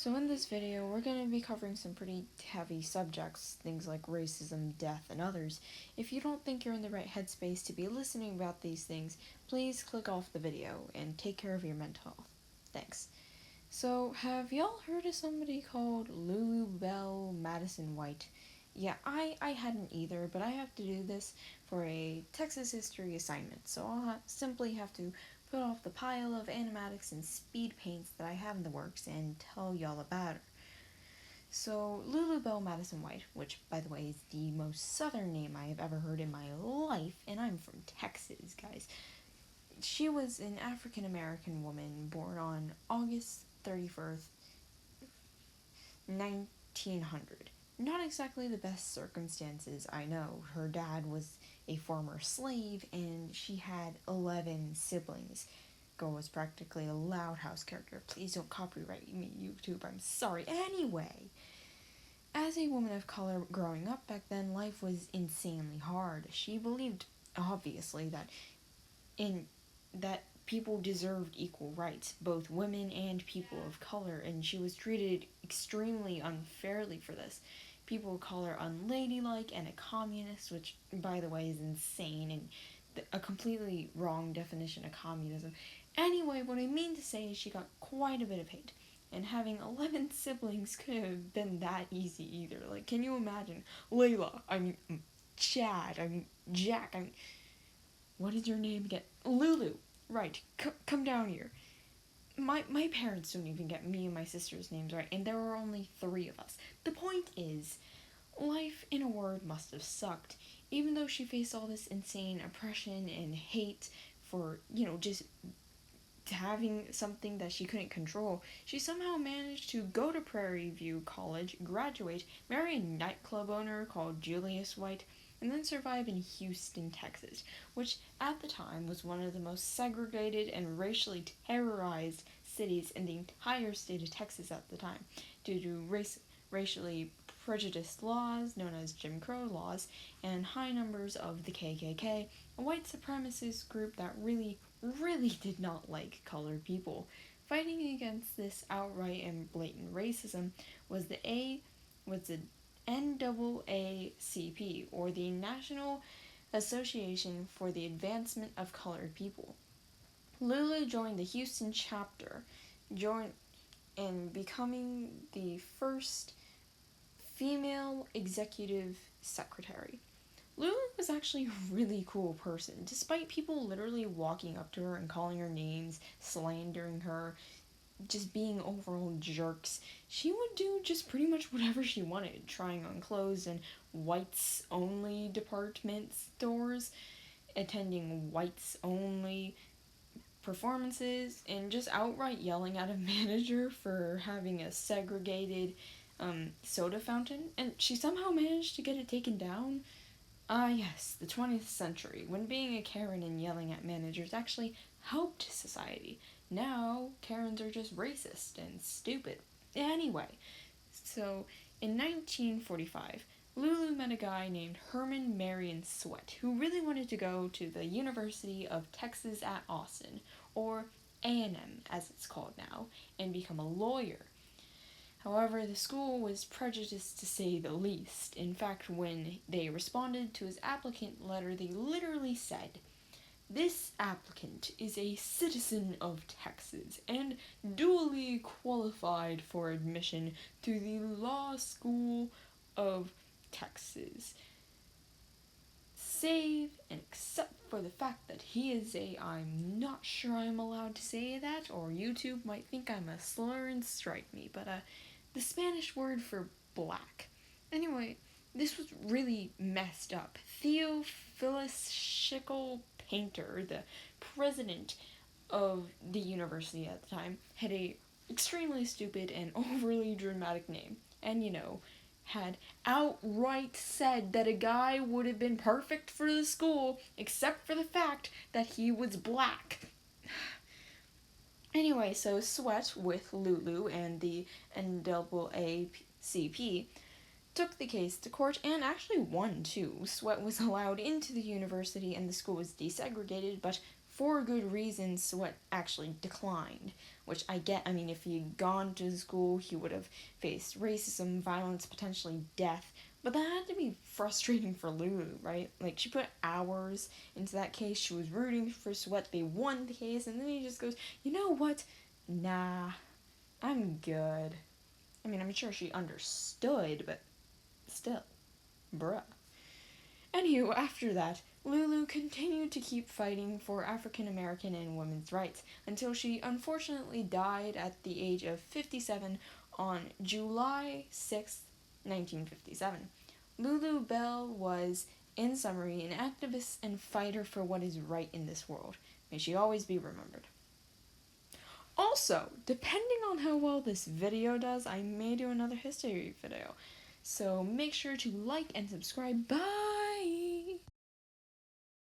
So in this video, we're going to be covering some pretty heavy subjects, things like racism, death, and others. If you don't think you're in the right headspace to be listening about these things, please click off the video and take care of your mental health. Thanks. So, have y'all heard of somebody called Lulu, Belle, Madison White? Yeah, I hadn't either, but I have to do this for a Texas history assignment, so I'll simply have to put off the pile of animatics and speed paints that I have in the works and tell y'all about her. So, Lulu Belle Madison White, which, by the way, is the most southern name I have ever heard in my life, and I'm from Texas, guys. She was an African American woman born on August 31st, 1900. Not exactly the best circumstances, I know. Her dad was a former slave, and she had 11 siblings. Girl was practically a Loud House character. Please don't copyright me, YouTube. I'm sorry. Anyway, as a woman of color growing up back then, life was insanely hard. She believed, obviously, that people deserved equal rights, both women and people of color, and she was treated extremely unfairly for this. People would call her unladylike and a communist, which, by the way, is insane and a completely wrong definition of communism. Anyway, what I mean to say is she got quite a bit of hate. And having 11 siblings couldn't have been that easy either. Like, can you imagine? Layla, Chad, Jack, what is your name again? Lulu. Right, come down here. My parents don't even get me and my sister's names right, and there were only 3 of us. The point is, life, in a word, must have sucked. Even though she faced all this insane oppression and hate for, just having something that she couldn't control, she somehow managed to go to Prairie View College, graduate, marry a nightclub owner called Julius White, and then survive in Houston, Texas, which at the time was one of the most segregated and racially terrorized cities in the entire state of Texas at the time, due to racially prejudiced laws known as Jim Crow laws and high numbers of the KKK, a white supremacist group that really did not like colored people. Fighting against this outright and blatant racism was the NAACP, or the National Association for the Advancement of Colored People. Lulu joined the Houston chapter, and becoming the first female executive secretary. Lulu was actually a really cool person, despite people literally walking up to her and calling her names, slandering her, just being overall jerks. She would do just pretty much whatever she wanted, trying on clothes in whites only department stores, attending whites only performances, and just outright yelling at a manager for having a segregated soda fountain, and she somehow managed to get it taken down. Yes, the 20th century, when being a Karen and yelling at managers actually helped society. Now, Karens are just racist and stupid. Anyway, so in 1945, Lulu met a guy named Herman Marion Sweat, who really wanted to go to the University of Texas at Austin, or A&M as it's called now, and become a lawyer. However, the school was prejudiced to say the least. In fact, when they responded to his applicant letter, they literally said, "This applicant is a citizen of Texas and duly qualified for admission to the Law School of Texas, save and except for the fact that he is I'm not sure I'm allowed to say that, or YouTube might think I'm a slur and strike me, but the Spanish word for black." Anyway, this was really messed up. Theophilus Schickel Painter, the president of the university at the time, had a extremely stupid and overly dramatic name, and had outright said that a guy would have been perfect for the school except for the fact that he was black. Anyway, so Sweat with Lulu and the NAACP took the case to court and actually won too. Sweat was allowed into the university and the school was desegregated, but for good reasons, Sweat actually declined, which I get. I mean, if he'd gone to school, he would have faced racism, violence, potentially death. But that had to be frustrating for Lulu, right? Like, she put hours into that case. She was rooting for Sweat. They won the case, and then he just goes, you know what? Nah, I'm good. I mean, I'm sure she understood, but still, bruh. Anywho, after that, Lulu continued to keep fighting for African American and women's rights until she unfortunately died at the age of 57 on July 6, 1957. Lulu Belle was, in summary, an activist and fighter for what is right in this world. May she always be remembered. Also, depending on how well this video does, I may do another history video. So make sure to like and subscribe. Bye!